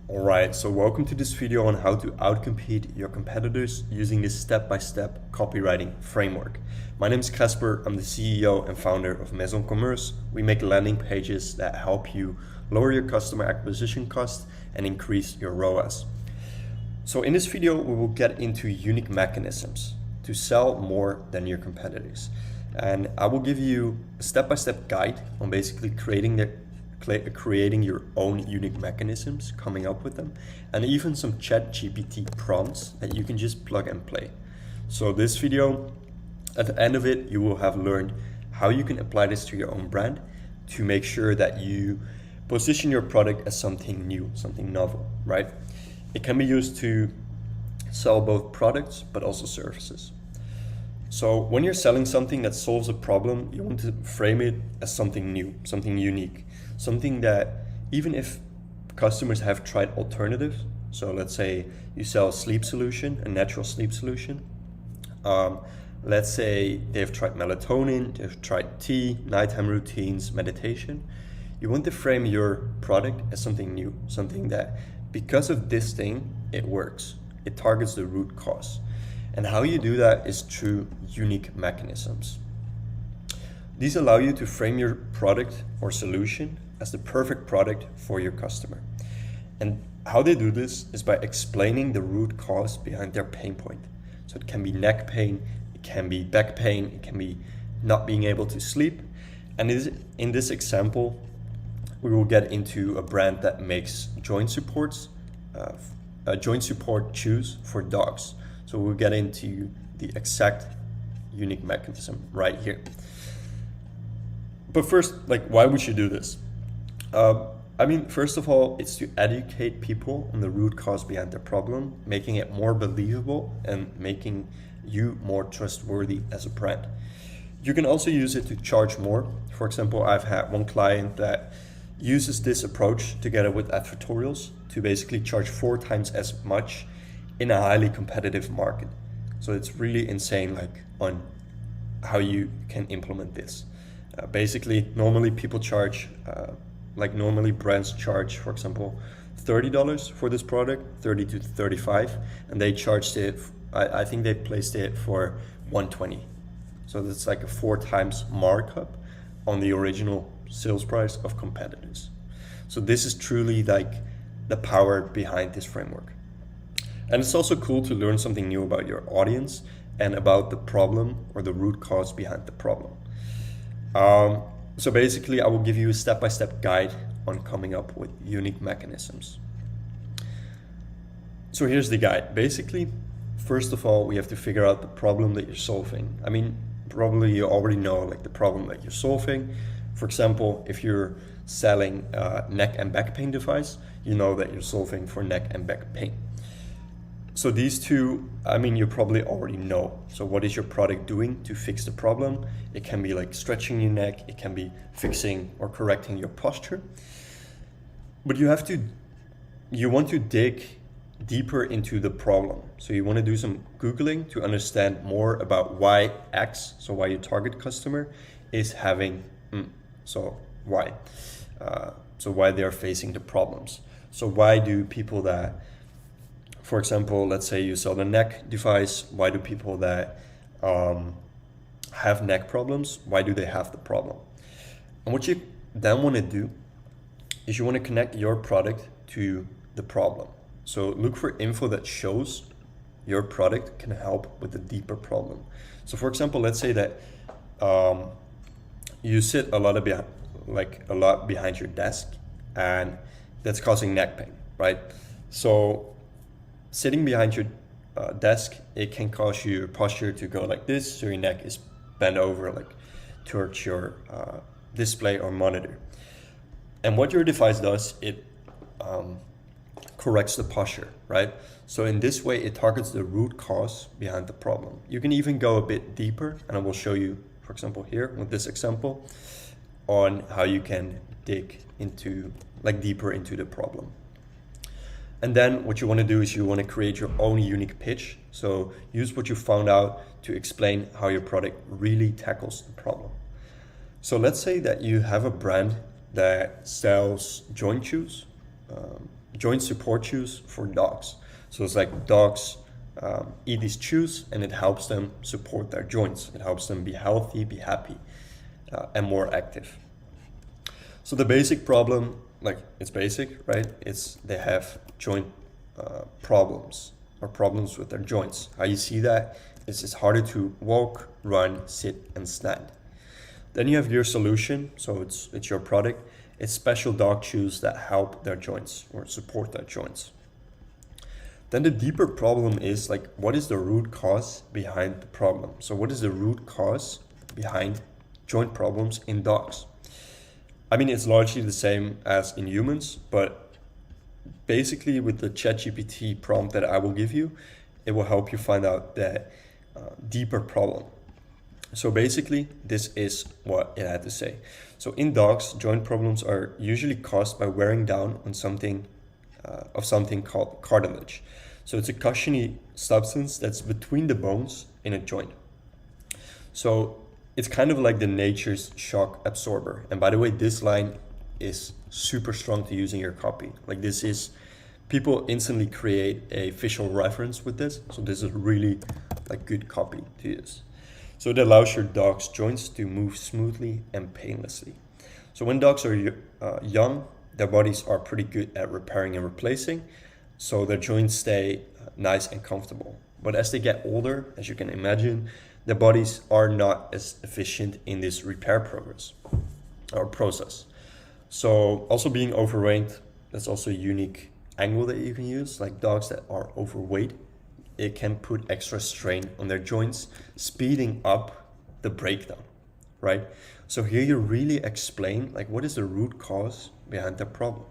Alright, so welcome to this video on how to outcompete your competitors using this step-by-step copywriting framework. My name is Kasper, I'm the CEO and founder of Maison Commerce. We make landing pages that help you lower your customer acquisition cost and increase your ROAS. So in this video, we will get into unique mechanisms to sell more than your competitors. And I will give you a step-by-step guide on basically creating your own unique mechanisms, coming up with them, and even some ChatGPT prompts that you can just plug and play. So this video, at the end of it, you will have learned how you can apply this to your own brand to make sure that you position your product as something new, something novel, right? It can be used to sell both products, but also services. So when you're selling something that solves a problem, you want to frame it as something new, something unique, something that even if customers have tried alternatives, so let's say you sell a sleep solution, a natural sleep solution. Let's say they've tried melatonin, they've tried tea, nighttime routines, meditation. You want to frame your product as something new, something that because of this thing, it works. It targets the root cause. And how you do that is through unique mechanisms. These allow you to frame your product or solution as the perfect product for your customer. And how they do this is by explaining the root cause behind their pain point. So it can be neck pain, it can be back pain, it can be not being able to sleep. And in this example, we will get into a brand that makes joint support shoes for dogs. So we'll get into the exact unique mechanism right here. But first, why would you do this? First of all, it's to educate people on the root cause behind the problem, making it more believable and making you more trustworthy as a brand. You can also use it to charge more. For example, I've had one client that uses this approach together with advertorials to basically charge 4 times as much in a highly competitive market. So it's really insane on how you can implement this. Basically, normally people charge, normally brands charge, for example, $30 for this product, 30 to 35, and they charged it, I think they placed it for 120. So that's like a 4 times markup on the original sales price of competitors. So this is truly the power behind this framework. And it's also cool to learn something new about your audience and about the problem or the root cause behind the problem. So basically, I will give you a step-by-step guide on coming up with unique mechanisms. So here's the guide. Basically, first of all, we have to figure out the problem that you're solving. Probably you already know the problem that you're solving. For example, if you're selling a neck and back pain device, you know that you're solving for neck and back pain. So these two, you probably already know. So what is your product doing to fix the problem? It can be stretching your neck, it can be fixing or correcting your posture. But you want to dig deeper into the problem. So you want to do some Googling to understand more about why X, so why your target customer is having, so why? So why they're facing the problems. So why do people that, for example, let's say you sell the neck device, why do people that have neck problems, why do they have the problem? And what you then want to do is you want to connect your product to the problem. So look for info that shows your product can help with the deeper problem. So for example, let's say that you sit a lot behind your desk and that's causing neck pain, right? So sitting behind your desk, it can cause your posture to go like this, so your neck is bent over towards your display or monitor. And what your device does, it corrects the posture, right? So in this way, it targets the root cause behind the problem. You can even go a bit deeper, and I will show you, for example, here with this example, on how you can dig into deeper into the problem. And then what you want to do is you want to create your own unique pitch. So use what you found out to explain how your product really tackles the problem. So let's say that you have a brand that sells joint shoes, joint support shoes for dogs. So it's like dogs eat these chews and it helps them support their joints. It helps them be healthy, be happy, and more active. So the basic problem, like it's basic, right? It's they have joint problems or problems with their joints. How you see that is it's harder to walk, run, sit, and stand. Then you have your solution, so it's your product. It's special dog shoes that help their joints or support their joints. Then the deeper problem is like, what is the root cause behind the problem? So what is the root cause behind joint problems in dogs? I mean, it's largely the same as in humans, but basically with the ChatGPT prompt that I will give you, it will help you find out the deeper problem. So basically, this is what it had to say. So in dogs, joint problems are usually caused by wearing down on something called cartilage. So it's a cushiony substance that's between the bones in a joint. So it's kind of like the nature's shock absorber. And by the way, this line is super strong to use in your copy. Like this is, people instantly create a visual reference with this. So this is really like good copy to use. So it allows your dog's joints to move smoothly and painlessly. So when dogs are young, their bodies are pretty good at repairing and replacing, so their joints stay nice and comfortable. But as they get older, as you can imagine, their bodies are not as efficient in this repair process. So also being overweight, that's also a unique angle that you can use. Like dogs that are overweight, it can put extra strain on their joints, speeding up the breakdown, right? So here you really explain like what is the root cause behind the problem.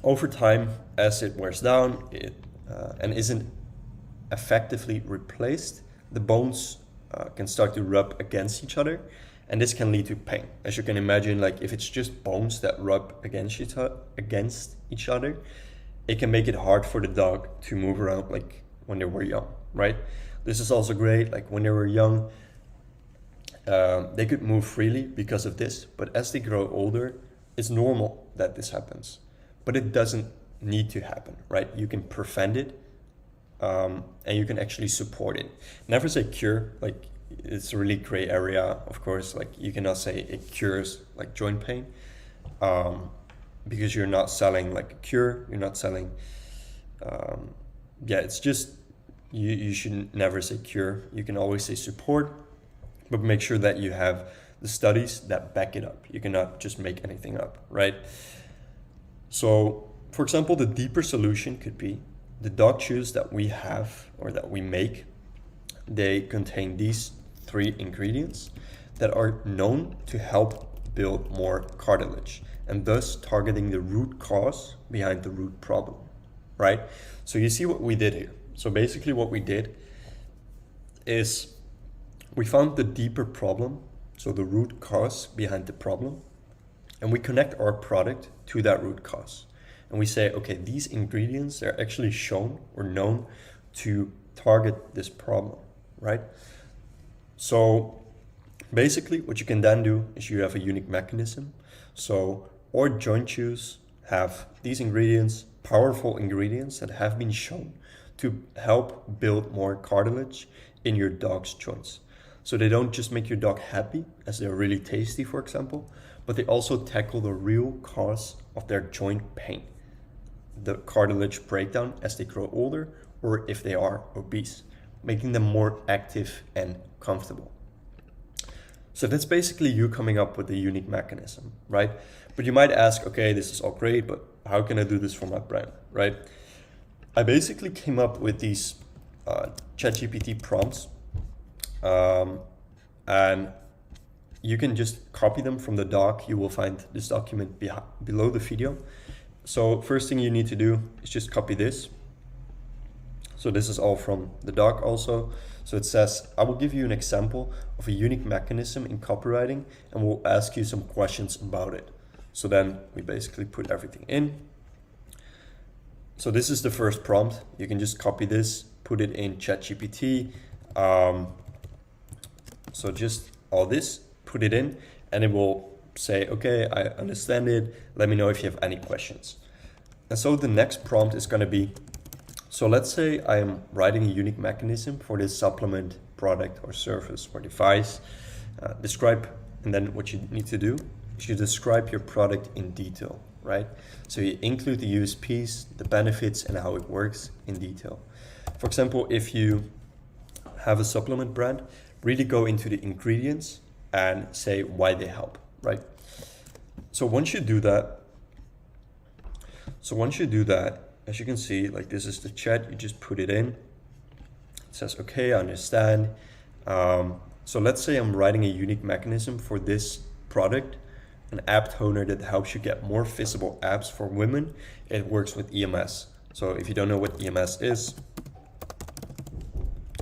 Over time, as it wears down and isn't effectively replaced, the bones can start to rub against each other, and this can lead to pain. As you can imagine, like if it's just bones that rub against each other, it can make it hard for the dog to move around like when they were young, right? This is also great, like when they were young, they could move freely because of this, but as they grow older, it's normal that this happens, but it doesn't need to happen, right? You can prevent it, and you can actually support it. Never say cure, like it's a really gray area, of course, like you cannot say it cures like joint pain, because you're not selling like a cure, you're not selling, it's just, you should never say cure. You can always say support, but make sure that you have the studies that back it up. You cannot just make anything up, right? So, for example, the deeper solution could be the dog chews that we have or that we make. They contain these 3 ingredients that are known to help build more cartilage, and thus targeting the root cause behind the root problem, right? So you see what we did here. So basically what we did is we found the deeper problem, so the root cause behind the problem, and we connect our product to that root cause. And we say, okay, these ingredients are actually shown or known to target this problem, right? So basically what you can then do is you have a unique mechanism. So our joint chews have these ingredients, powerful ingredients that have been shown to help build more cartilage in your dog's joints. So they don't just make your dog happy, as they're really tasty, for example, but they also tackle the real cause of their joint pain, the cartilage breakdown as they grow older or if they are obese, making them more active and comfortable. So that's basically you coming up with a unique mechanism, right? But you might ask, okay, this is all great, but how can I do this for my brand, right? I basically came up with these ChatGPT prompts, and you can just copy them from the doc. You will find this document below the video. So first thing you need to do is just copy this. So this is all from the doc also. So it says, I will give you an example of a unique mechanism in copywriting and we'll ask you some questions about it. So then we basically put everything in. So this is the first prompt. You can just copy this, put it in ChatGPT. So just all this, put it in, and it will say, okay, I understand it. Let me know if you have any questions. And so the next prompt is going to be, so let's say I am writing a unique mechanism for this supplement, product or service or device. Describe, and then what you need to do is you describe your product in detail, right? So you include the USPs, the benefits, and how it works in detail. For example, if you have a supplement brand, really go into the ingredients and say why they help, right? So once you do that, as you can see, like this is the chat, you just put it in. It says, okay, I understand. So let's say I'm writing a unique mechanism for this product, an app toner that helps you get more visible abs for women. It works with EMS. So if you don't know what EMS is,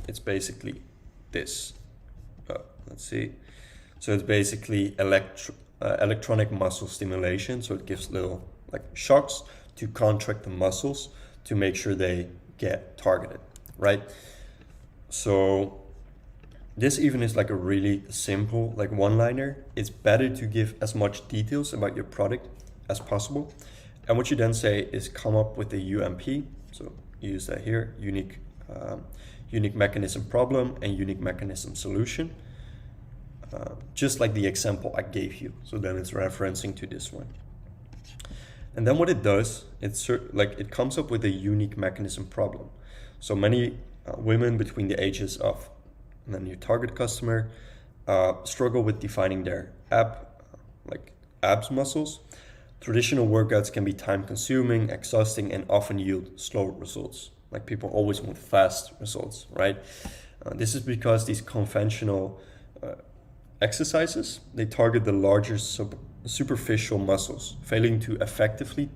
it's basically this. Let's see. So it's basically electronic muscle stimulation. So it gives little like shocks to contract the muscles to make sure they get targeted, right? So this even is like a really simple like one-liner. It's better to give as much details about your product as possible. And what you then say is come up with a UMP. So use that here, unique mechanism problem and unique mechanism solution. Just like the example I gave you. So then it's referencing to this one. And then what it does, it comes up with a unique mechanism problem. So many women between the ages of, and then your target customer, struggle with defining their abs muscles. Traditional workouts can be time consuming, exhausting, and often yield slow results. Like people always want fast results, right? This is because these conventional exercises, they target the larger superficial muscles, failing to effectively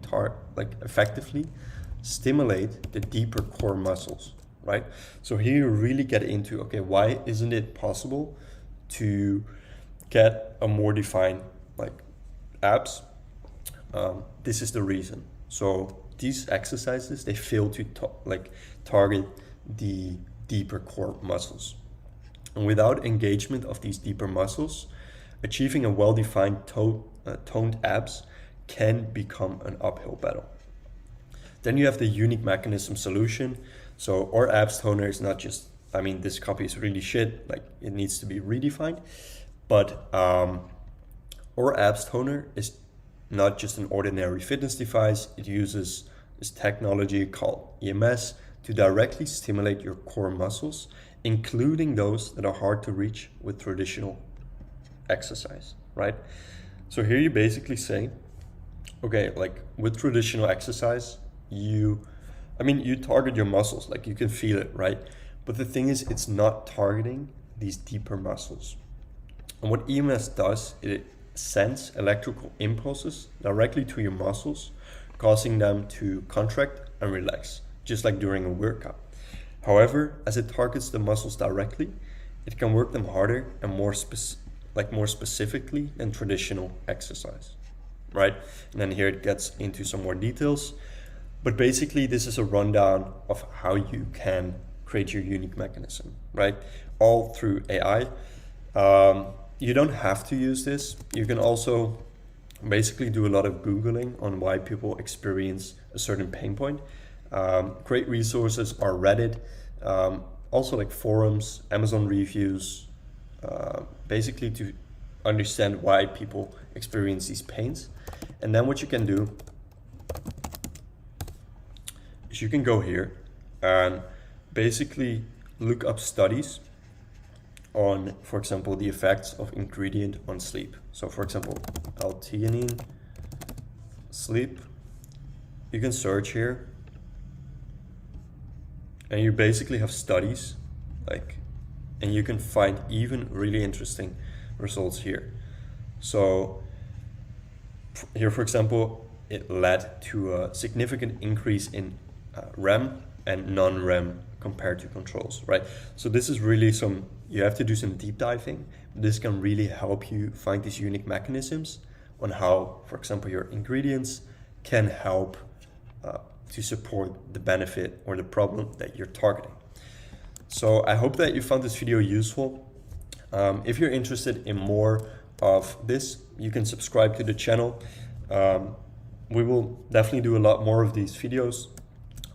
stimulate the deeper core muscles, right? So here you really get into, okay, why isn't it possible to get a more defined like abs? This is the reason. So these exercises, they fail to target the deeper core muscles. And without engagement of these deeper muscles, achieving a well-defined toned abs can become an uphill battle. Then you have the unique mechanism solution. So our abs toner is not just, I mean, this copy is really shit, like it needs to be redefined. But our abs toner is not just an ordinary fitness device. It uses this technology called EMS to directly stimulate your core muscles, including those that are hard to reach with traditional exercise, right? So here you basically say, okay, like with traditional exercise, you target your muscles, like you can feel it, right? But the thing is, it's not targeting these deeper muscles. And what EMS does, it sends electrical impulses directly to your muscles, causing them to contract and relax, just like during a workout. However, as it targets the muscles directly, it can work them harder and more specifically than traditional exercise, right? And then here it gets into some more details. But basically, this is a rundown of how you can create your unique mechanism, right? All through AI. You don't have to use this. You can also basically do a lot of Googling on why people experience a certain pain point. Great resources are Reddit, also like forums, Amazon reviews, basically to understand why people experience these pains. And then what you can do is you can go here and basically look up studies on, for example, the effects of ingredient on sleep. So for example, L-theanine, sleep. You can search here and you basically have studies and you can find even really interesting results here. So here, for example, it led to a significant increase in REM and non-REM compared to controls, right? So this is really you have to do some deep diving. This can really help you find these unique mechanisms on how, for example, your ingredients can help to support the benefit or the problem that you're targeting. So I hope that you found this video useful. If you're interested in more of this, you can subscribe to the channel. We will definitely do a lot more of these videos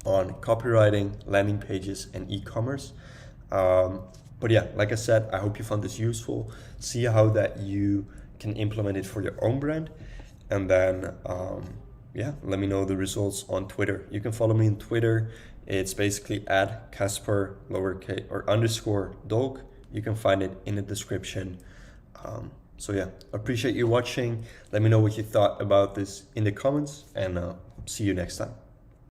on copywriting, landing pages, and e-commerce. But yeah, like I said, I hope you found this useful. See how that you can implement it for your own brand. And then, yeah, let me know the results on Twitter. You can follow me on Twitter. It's basically at Kasper lowercase or underscore Dolk. You can find it in the description. So yeah, appreciate you watching. Let me know what you thought about this in the comments, and see you next time.